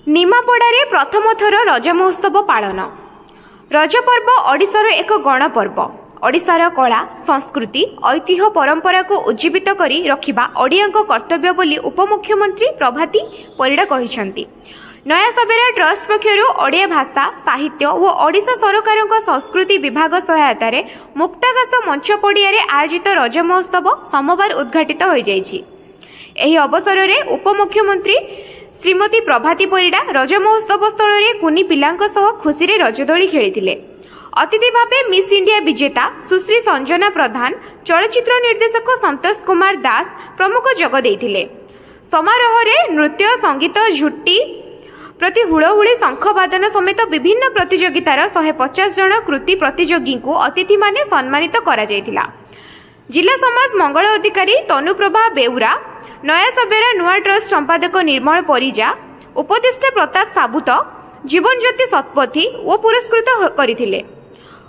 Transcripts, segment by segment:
निमापड़ारे प्रथम थर रज महोत्सव पालन। रजपर्व ओडिशार एक गणपर्व। ओडिशार कला संस्कृति ऐतिह्य परंपरा को उज्जीवित करी रखिबा ओडियाक कर्तव्य बोली उपमुख्यमंत्री प्रभाती परिड़ा कहिसंती। नया सबेरा ट्रस्ट पक्षरु ओडिया भाषा साहित्य और ओडिशा सरकार संस्कृति विभाग सहायतार मुक्ताकाश मंच पड़ियारे आयोजित रज महोत्सव सोमवार उद्घाटित हो जाइछि। एही अवसर में उपमुख्यमंत्री श्रीमती प्रभाती परिड़ा रज महोत्सव स्थल में कुनी पिलांक सह खुशी रे रजदोली खेलिथिले। अतिथि भावे मिस इंडिया विजेता सुश्री संजना प्रधान, चलचित्र निर्देशक संतोष कुमार दास प्रमुख जोग देइथिले। समारोह में नृत्य संगीत झुट्टी प्रति हुड़हुड़ी शंखवादन समेत विभिन्न प्रतियोगितार 150 जन कृति प्रतियोगी को अतिथि माने सम्मानित करा जायतिला। जिला समाज मंगल अधिकारी तनुप्रभा बेउरा, नया सबेरा नुआ ट्रस्ट संपादक निर्मल परिजा, उपदेष्टा प्रताप साबुत, जीवन ज्योति शतपथी ओ पुरस्कृत करथिले।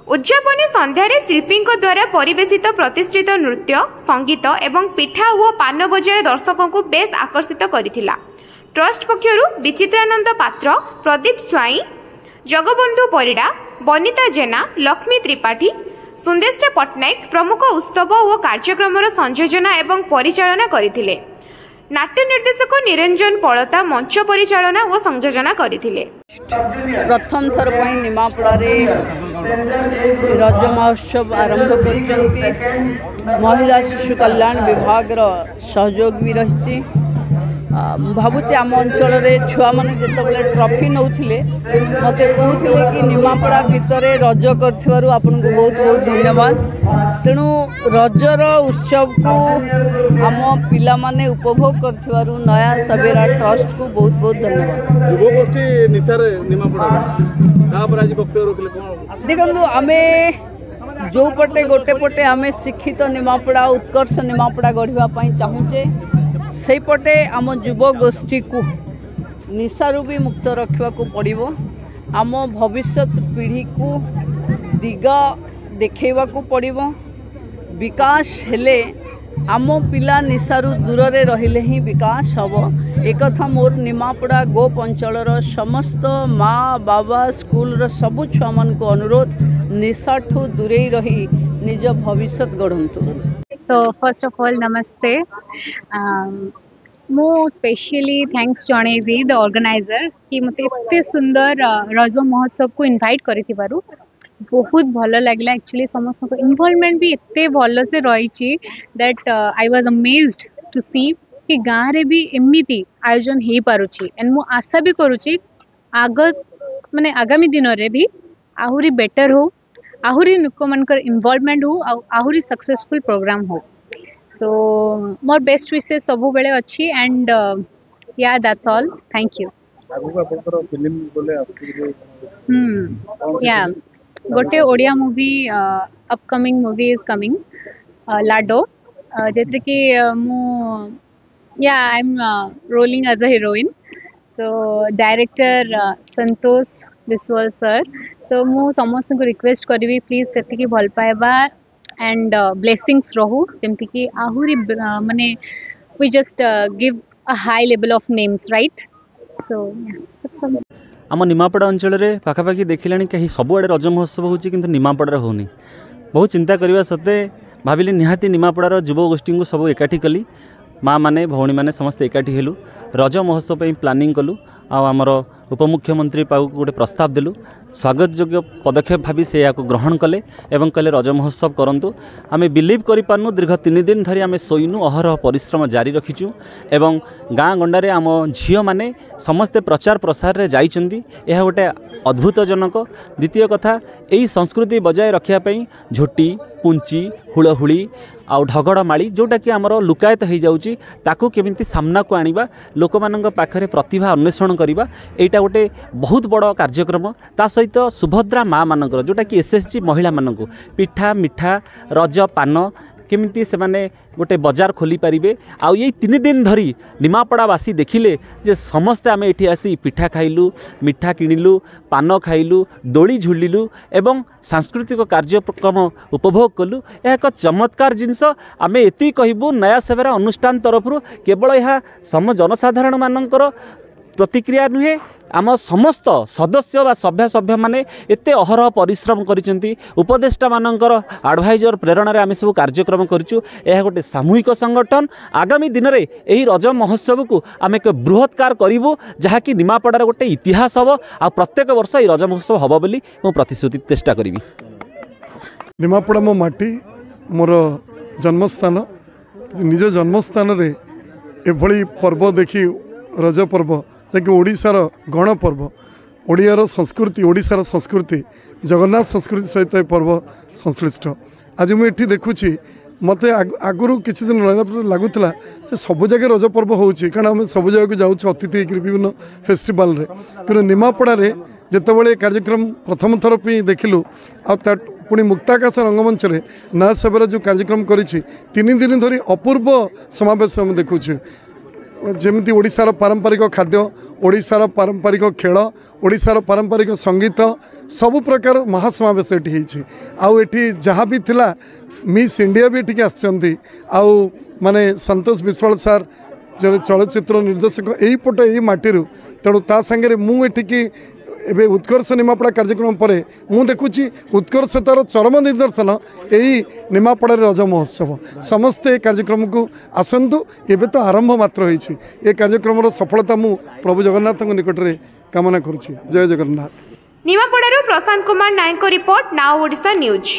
उद्यापनी संध्यारे शिल्पी द्वारा परिवेशित प्रतिष्ठित नृत्य संगीत एवं पिठा और पान बजार दर्शकों को बेस आकर्षित करथिला। ट्रस्ट पक्षरु विचित्रानंद पात्र, प्रदीप स्वाई, जगबंधु परिड़ा, बनिता जेना, लक्ष्मी त्रिपाठी, सुंदेष्टा पट्टनायक प्रमुख उत्सव और कार्यक्रम संयोजना एवं परिचालना करथिले। नाट्य निर्देशक निरंजन पड़ता मंच परिचालना और संयोजना करथिले। प्रथम थर पई निमापड़ारे रज महोत्सव आरंभ कर महिला शिशु कल्याण विभाग सहयोग भी रही। भावुचे आम अंचल छुआ मैंने जिते ट्रॉफी नौले मत कहते कि निमापड़ा भितर रज कर आपन को बहुत बहुत धन्यवाद। तेणु रजर उत्सव को आम पिला माने उपभोग कर नया सबेरा ट्रस्ट को बहुत बहुत धन्यवाद। युवगोष्ठी निशार निमापड़ा देखो आम जो पटे गोटे पटे आम शिक्षित निमापड़ा उत्कर्ष निमापड़ा गढ़ापी चाहूचे से पटे आम युवगोष्ठी को निशारू भी मुक्त रखा पड़ो। आम भविष्य पीढ़ी को दिग देखा पड़ो। विकास हेले आम पिला निशारू दूर रे रहिले ही विकास हम। एक कथा मोर निमापड़ा गोप अंचल समस्त माँ बाबा स्कूल सबु छुआ मान को अनुरोध निशा ठू दूरे रही निज भविष्य गढ़ंतु। So first of all namaste. मो स्पेशली थैंक्स जणेबी द ऑर्गेनाइजर कि मते इतने सुंदर रज महोत्सव को इनवाइट करिथिबारु बहुत भल लगला। एक्चुअली समस्त को इन्वॉल्वमेंट भी इतने भल से रही that I was amazed to see कि गाँव रे भी एमती आयोजन हो पारुछि। एंड मु आशा भी करुछि आग माने आगामी दिन रे भी आहुरी बेटर हो, आहुरी लोक मानकर इन्वॉल्वमेंट हो, आहुरी सक्सेसफुल प्रोग्राम हो। सो मोर बेस्ट विशेस सब बेले अच्छी एंड या दैट्स ऑल। Thank you. या गोटे Odia movie upcoming movie is coming Lado जेते कि मु या I am rolling as a heroine. So director Santosh Biswal sir. So मु समस्त को रिक्वेस्ट करी प्लीज से भल पाइबा एंड ब्लेसिंग्स रहू जमती कि आहुरी माने we just give a high level of names right. So आम निमापड़ा अंचल में पाखापाखि देखिले कहीं सबुआड़े रज महोत्सव होची किंतु निमापड़ा होनी। बहुत चिंता करने सत्ते भाविली निहाती निमापड़ार युवगोष्ठी को सब एकाठी कली। माँ माने भौणी माने समस्ते एकाठी हेलु रज महोत्सव प्लानिंग कलु। आमर उपमुख्यमंत्री पाक गोटे प्रस्ताव देलु। स्वागत योग्य पदक्षेप भावी से यहाँ ग्रहण कले एवं कहले रज महोत्सव करंतु। आमे बिलीव करि पारनु दीर्घ 3 दिन धरी आमे सोइनु अहरह परिश्रम जारी रखिचु एवं गाँ गंडारे आम झील माने समस्ते प्रचार प्रसार रे जाइचंदी। यह गोटे अद्भुतजनक। द्वितीय कथा यही संस्कृति बजाय रखापी झोटी पुंची हुड़हुड़ी आउ ढगड़माड़ी जोटा कि आमर लुकायत हो जाउची ताकू केमिति सामना को आनिबा लोक मानक पाखरे प्रतिभा अन्वेषण करिबा एटा गोटे बहुत बड़ कार्यक्रम। ता सहित सुभद्रा माँ मानकर जोटा कि एसएसजी महिला मानक पिठा मिठा रज पान केमिति से माने गोटे बजार खोली पारिबे। आउ ये 3 दिन धरी निमापड़ावासी देखिले जे समस्ते आमे एठी आसी पिठा खाइलु, मिठा किणिलु, पान खाइलु, दोली झुलिलु एवं सांस्कृतिक कार्यक्रम उपभोग कलु। यह एक चमत्कार जिनस। आमे एति कहबू नया सेवेरा अनुष्ठान तरफ केवल यह सम जनसाधारण मानकर प्रतिक्रिया नुहे आम समस्त सदस्य व सभ्य सभ्य माने एते अहरह परिश्रम करिसेंती उपदेष्टा मानकर एडवाइजर प्रेरणा रे आम सब कार्यक्रम करिछु। यह गोटे सामूहिक संगठन आगामी दिन में यही रज महोत्सव को आम एक बृहत्कार करूँ जहाँकि निमापड़ार गोटे इतिहास हम आ प्रत्येक वर्ष ये रज महोत्सव हम बोली प्रतिश्रुति चेष्टा करी। निमापड़ा मो माटी मोर जन्मस्थान निज जन्मस्थान रे एभली पर्व देखी रज पर्व जैक ओडिशार गण पर्व ओडियार संस्कृति ओडिशार संस्कृति जगन्नाथ संस्कृति सहित पर्व संश्लिष्ट। आज मुझे देखुची मत आगु किसी दिन लगुला सब जगह रज पर्व होची कारण आम सब जगह जाऊँ अतिथि विभिन्न फेस्टिवल रे कि निमापड़ा रे जितेबाला कार्यक्रम प्रथम थर पे देखिलु पुणी मुक्ताकाश रंगमंच रे नया सेवर जो कार्यक्रम करी 3 दिन धरी अपूर्व समावेश हम देखुछु जमी ओडिशार पारंपरिक खाद्य ओडिशार पारंपरिक खेल ओडिशार पारंपरिक संगीत सबु प्रकार महासमावेश ये आउ एठी जहाँ भी थिला मिस इंडिया भी एठिक आसचंती आउ माने संतोष विश्वाल सार जो चलचित्र निर्देशक यही पट यही माटी तेणु ता सांगे मुझे एबे उत्कर्ष निमापड़ा कार्यक्रम पर मु देखुची उत्कर्षतार चरम निदर्शन यही निमापड़ा रज महोत्सव समस्ते कार्यक्रम को आसतु एबे तो आरंभ मात्र होईछि ए कार्यक्रम सफलता मु प्रभु जगन्नाथ निकट में कामना करुछि। जय Jagannath. निमापड़ारू Prashant Kumar Nayak report now Odisha news.